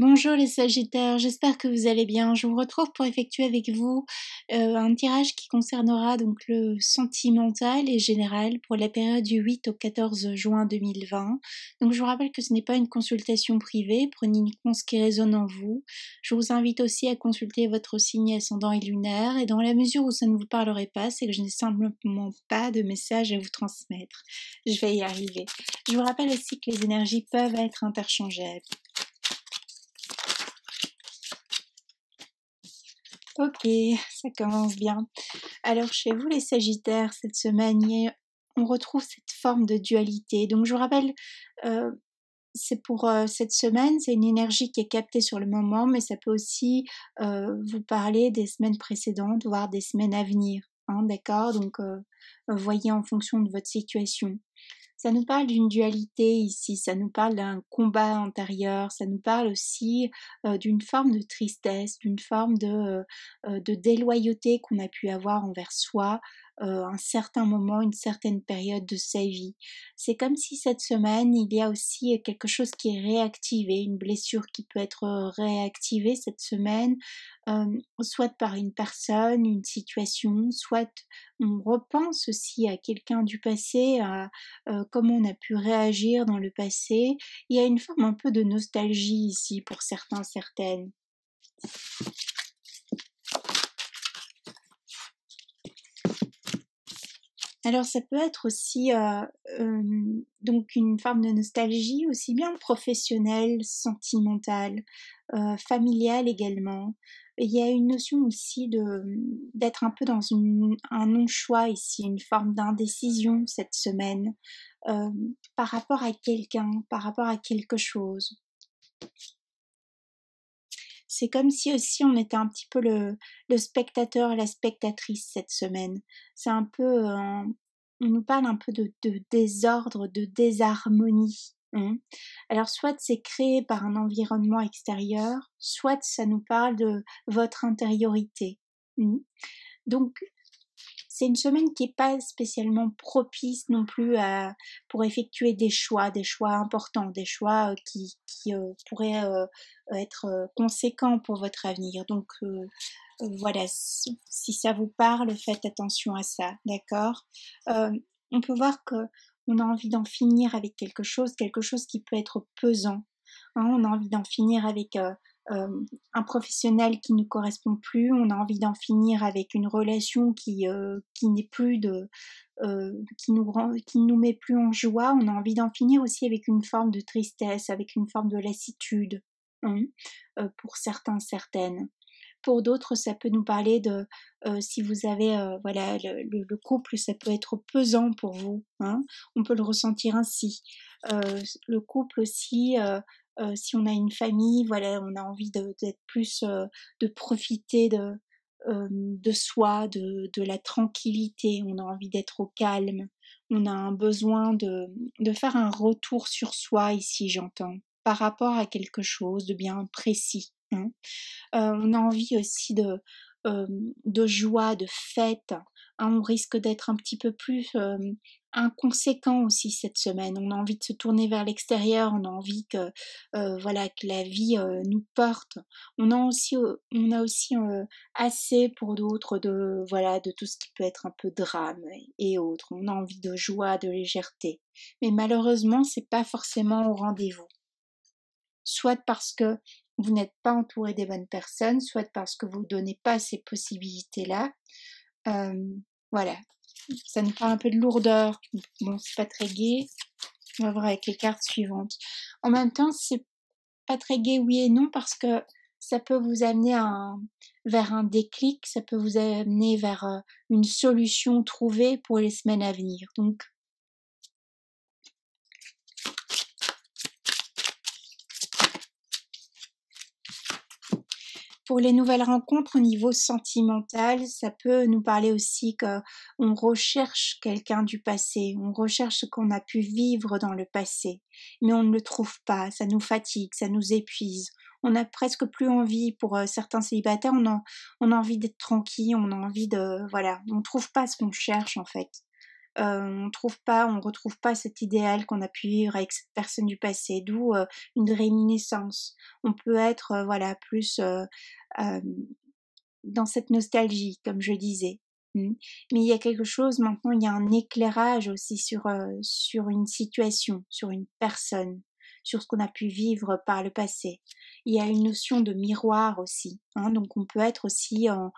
Bonjour les Sagittaires, j'espère que vous allez bien. Je vous retrouve pour effectuer avec vous un tirage qui concernera donc le sentimental et général pour la période du 8 au 14 juin 2020. Donc je vous rappelle que ce n'est pas une consultation privée, prenez uniquement ce qui résonne en vous. Je vous invite aussi à consulter votre signe ascendant et lunaire et dans la mesure où ça ne vous parlerait pas, c'est que je n'ai simplement pas de message à vous transmettre. Je vais y arriver. Je vous rappelle aussi que les énergies peuvent être interchangeables. Ok, ça commence bien. Alors chez vous les Sagittaires, cette semaine, on retrouve cette forme de dualité. Donc je vous rappelle, euh, c'est pour cette semaine, c'est une énergie qui est captée sur le moment, mais ça peut aussi vous parler des semaines précédentes, voire des semaines à venir. Hein, d'accord. Donc voyez en fonction de votre situation. Ça nous parle d'une dualité ici, ça nous parle d'un combat intérieur, ça nous parle aussi d'une forme de tristesse, d'une forme de déloyauté qu'on a pu avoir envers soi un certain moment, une certaine période de sa vie. C'est comme si cette semaine, il y a aussi quelque chose qui est réactivé, une blessure qui peut être réactivée cette semaine, soit par une personne, une situation, soit on repense aussi à quelqu'un du passé, à comment on a pu réagir dans le passé. Il y a une forme un peu de nostalgie ici pour certains, certaines. Alors ça peut être aussi donc une forme de nostalgie aussi bien professionnelle, sentimentale, familiale également. Il y a une notion aussi d'être un peu dans un non-choix ici, une forme d'indécision cette semaine par rapport à quelqu'un, par rapport à quelque chose. C'est comme si aussi on était un petit peu le spectateur, la spectatrice cette semaine. C'est un peu, on nous parle un peu de désordre, de désharmonie. Hein. Alors soit c'est créé par un environnement extérieur, soit ça nous parle de votre intériorité. Donc c'est une semaine qui n'est pas spécialement propice non plus pour effectuer des choix importants, des choix qui pourraient être conséquents pour votre avenir. Donc voilà, si ça vous parle, faites attention à ça, d'accord. On peut voir que on a envie d'en finir avec quelque chose qui peut être pesant. Hein, on a envie d'en finir avec un professionnel qui ne correspond plus, on a envie d'en finir avec une relation qui n'est plus qui nous met plus en joie, on a envie d'en finir aussi avec une forme de tristesse, avec une forme de lassitude, hein, pour certains, certaines. Pour d'autres, ça peut nous parler de si vous avez voilà le couple, ça peut être pesant pour vous. Hein, on peut le ressentir ainsi. Le couple aussi, si on a une famille, voilà, on a envie d'être plus, de profiter de soi, de la tranquillité. On a envie d'être au calme. On a un besoin de faire un retour sur soi ici, j'entends, par rapport à quelque chose de bien précis. Hein. On a envie aussi de joie, de fête. Hein, on risque d'être un petit peu plus inconséquent aussi cette semaine. On a envie de se tourner vers l'extérieur. On a envie que voilà que la vie nous porte. On a aussi assez pour d'autres de voilà de tout ce qui peut être un peu drame et autres. On a envie de joie, de légèreté. Mais malheureusement, c'est pas forcément au rendez-vous. Soit parce que vous n'êtes pas entouré des bonnes personnes, soit parce que vous ne donnez pas ces possibilités-là. Voilà, ça nous parle un peu de lourdeur. Bon, c'est pas très gai. On va voir avec les cartes suivantes. En même temps, c'est pas très gai, oui et non, parce que ça peut vous amener vers un déclic, ça peut vous amener vers une solution trouvée pour les semaines à venir. Donc, pour les nouvelles rencontres au niveau sentimental, ça peut nous parler aussi qu'on recherche quelqu'un du passé, on recherche ce qu'on a pu vivre dans le passé, mais on ne le trouve pas, ça nous fatigue, ça nous épuise. On a presque plus envie, pour certains célibataires, on a envie d'être tranquille, on a envie de, voilà, on trouve pas ce qu'on cherche en fait. on retrouve pas cet idéal qu'on a pu vivre avec cette personne du passé, d'où une réminiscence. On peut être voilà plus dans cette nostalgie, comme je disais. Mais il y a quelque chose maintenant, il y a un éclairage aussi sur une situation, sur une personne, sur ce qu'on a pu vivre par le passé. Il y a une notion de miroir aussi, donc on peut être aussi en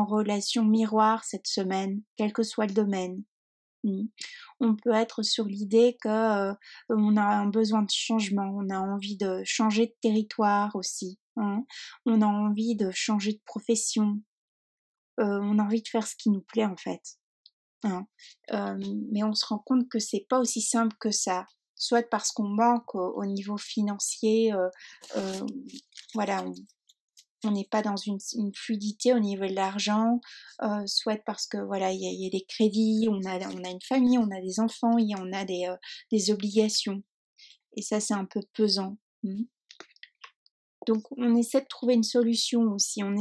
relation miroir cette semaine, quel que soit le domaine. On peut être sur l'idée que on a un besoin de changement, on a envie de changer de territoire aussi, on a envie de changer de profession, on a envie de faire ce qui nous plaît en fait. Hein. Mais on se rend compte que c'est pas aussi simple que ça. Soit parce qu'on manque au niveau financier, voilà, on n'est pas dans une fluidité au niveau de l'argent, soit parce que voilà, il y a des crédits, on a une famille, on a des enfants, on a des obligations. Et ça, c'est un peu pesant. Donc on essaie de trouver une solution aussi, on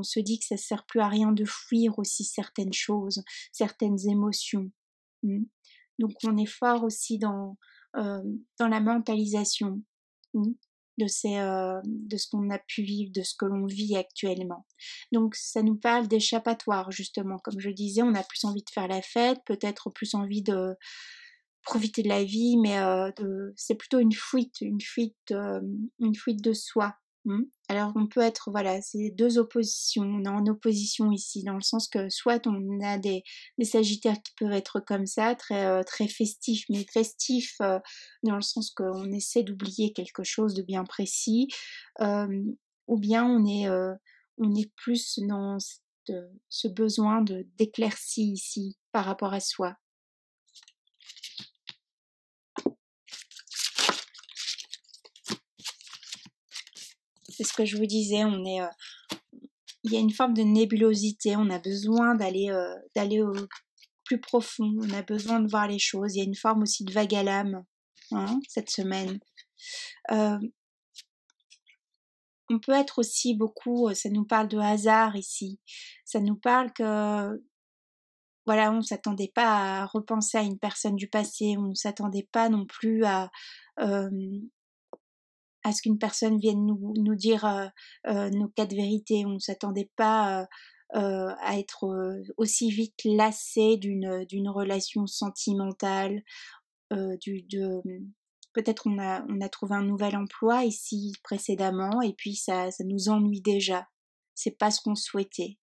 se dit que ça sert plus à rien de fuir aussi certaines choses, certaines émotions. Donc on est fort aussi dans la mentalisation de ce qu'on a pu vivre, de ce que l'on vit actuellement. Donc ça nous parle d'échappatoire justement, comme je disais, on a plus envie de faire la fête, peut-être plus envie de profiter de la vie, mais c'est plutôt une fuite de soi. Alors on peut être, voilà, c'est deux oppositions. On est en opposition ici, dans le sens que soit on a des sagittaires qui peuvent être comme ça, très festifs, mais festifs dans le sens qu'on essaie d'oublier quelque chose de bien précis, ou bien on est plus dans ce besoin d'éclaircie ici par rapport à soi. C'est ce que je vous disais, il y a une forme de nébulosité, on a besoin d'aller au plus profond, on a besoin de voir les choses, il y a une forme aussi de vague à l'âme cette semaine. On peut être aussi beaucoup, ça nous parle de hasard ici, ça nous parle que voilà, on s'attendait pas à repenser à une personne du passé, on s'attendait pas non plus à ce qu'une personne vienne nous dire nos quatre vérités. On ne s'attendait pas à être aussi vite lassé d'une relation sentimentale. Peut-être on a trouvé un nouvel emploi ici précédemment et puis ça nous ennuie déjà. C'est pas ce qu'on souhaitait.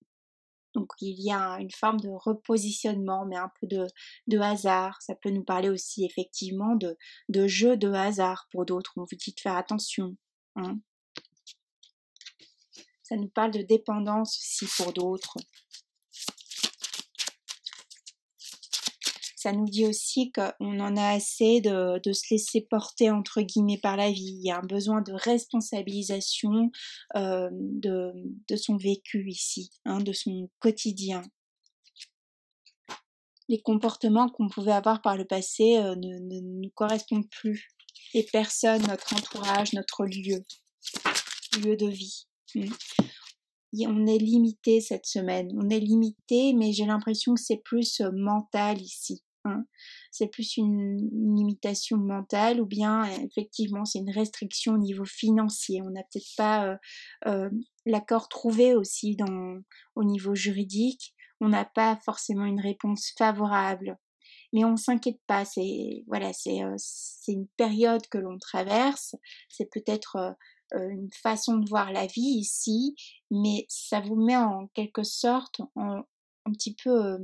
Donc il y a une forme de repositionnement, mais un peu de hasard. Ça peut nous parler aussi effectivement de jeu de hasard pour d'autres. On vous dit de faire attention. Ça nous parle de dépendance aussi pour d'autres. Ça nous dit aussi qu'on en a assez de se laisser porter entre guillemets par la vie. Il y a un besoin de responsabilisation de son vécu ici, de son quotidien. Les comportements qu'on pouvait avoir par le passé ne nous correspondent plus. Les personnes, notre entourage, notre lieu de vie. On est limité cette semaine. On est limité, mais j'ai l'impression que c'est plus mental ici. C'est plus une limitation mentale ou bien effectivement c'est une restriction au niveau financier. On n'a peut-être pas l'accord trouvé aussi au niveau juridique. On n'a pas forcément une réponse favorable. Mais on s'inquiète pas, c'est une période que l'on traverse, c'est peut-être une façon de voir la vie ici, mais ça vous met en quelque sorte un petit peu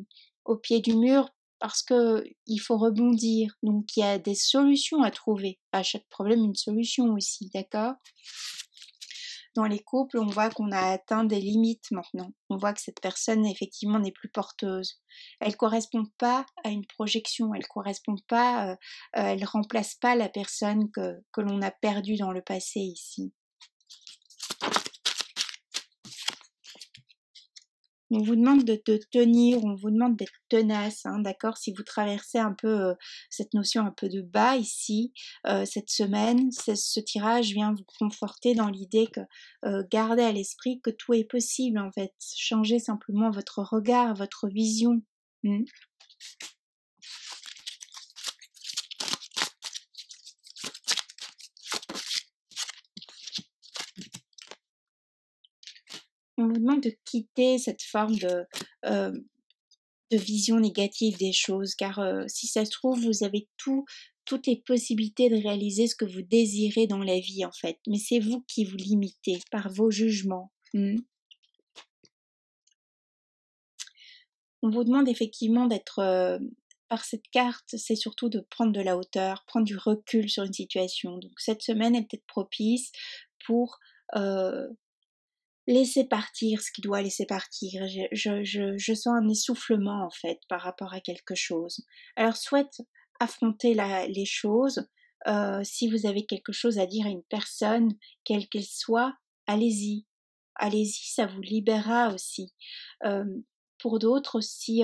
au pied du mur parce que il faut rebondir. Donc il y a des solutions à trouver. À chaque problème, une solution aussi, d'accord ? Dans les couples, on voit qu'on a atteint des limites maintenant. On voit que cette personne, effectivement, n'est plus porteuse. Elle correspond pas à une projection, elle correspond pas, elle remplace pas la personne que l'on a perdue dans le passé ici. On vous demande de tenir, on vous demande d'être tenace, d'accord ? Si vous traversez un peu cette notion un peu de bas ici, cette semaine, ce tirage vient vous conforter dans l'idée que gardez à l'esprit que tout est possible en fait. Changez simplement votre regard, votre vision. On vous demande de quitter cette forme euh, de vision négative des choses, car si ça se trouve, vous avez toutes les possibilités de réaliser ce que vous désirez dans la vie, en fait. Mais c'est vous qui vous limitez par vos jugements. On vous demande effectivement d'être, par cette carte, c'est surtout de prendre de la hauteur, prendre du recul sur une situation. Donc cette semaine est peut-être propice pour laisser partir ce qui doit laisser partir. Je sens un essoufflement en fait par rapport à quelque chose. Alors soit affronter les choses, si vous avez quelque chose à dire à une personne, quelle qu'elle soit, allez-y. Allez-y, ça vous libérera aussi. Pour d'autres, si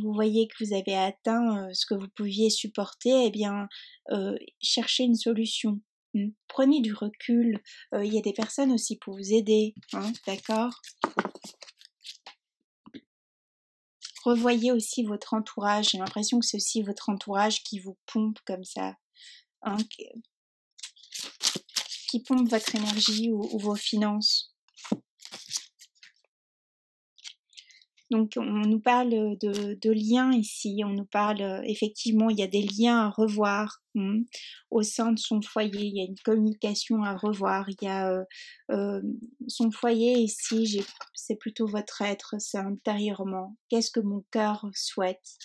vous voyez que vous avez atteint ce que vous pouviez supporter, eh bien, cherchez une solution. Prenez du recul. Il y a des personnes aussi pour vous aider, hein, d'accord? Revoyez aussi votre entourage. J'ai l'impression que c'est aussi votre entourage qui vous pompe comme ça, hein, qui pompe votre énergie ou vos finances. Donc on nous parle de liens ici, on nous parle effectivement, il y a des liens à revoir au sein de son foyer, il y a une communication à revoir, il y a son foyer ici, c'est plutôt votre être, c'est intérieurement. Qu'est-ce que mon cœur souhaite,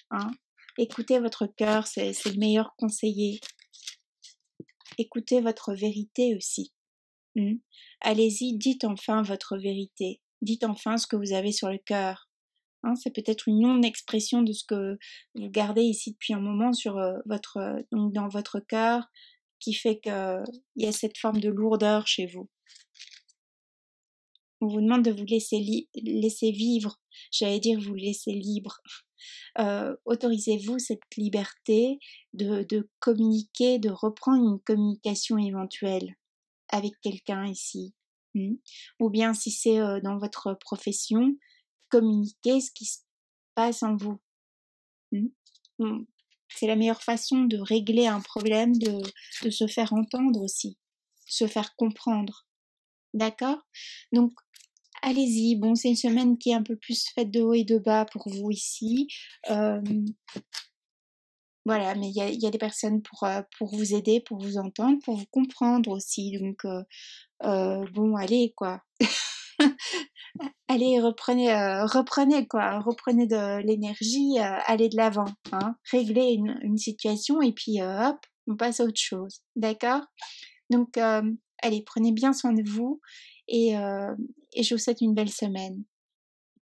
hein? Écoutez votre cœur, c'est le meilleur conseiller. Écoutez votre vérité aussi. Allez-y, dites enfin votre vérité. Dites enfin ce que vous avez sur le cœur. Hein, c'est peut-être une non-expression de ce que vous gardez ici depuis un moment sur donc dans votre cœur, qui fait qu'il y a cette forme de lourdeur chez vous. On vous demande de vous laisser vivre, j'allais dire vous laisser libre. Autorisez-vous cette liberté de communiquer, de reprendre une communication éventuelle avec quelqu'un ici. Ou bien si c'est dans votre profession, communiquer ce qui se passe en vous. C'est la meilleure façon de régler un problème, de se faire entendre aussi, se faire comprendre. D'accord? Donc, allez-y. Bon, c'est une semaine qui est un peu plus faite de haut et de bas pour vous ici. Voilà, mais il y a des personnes pour vous aider, pour vous entendre, pour vous comprendre aussi. Donc, bon, allez, quoi. Allez, reprenez quoi, reprenez de l'énergie, allez de l'avant, hein. Réglez une situation et puis hop, on passe à autre chose, d'accord? Donc, allez, prenez bien soin de vous et je vous souhaite une belle semaine.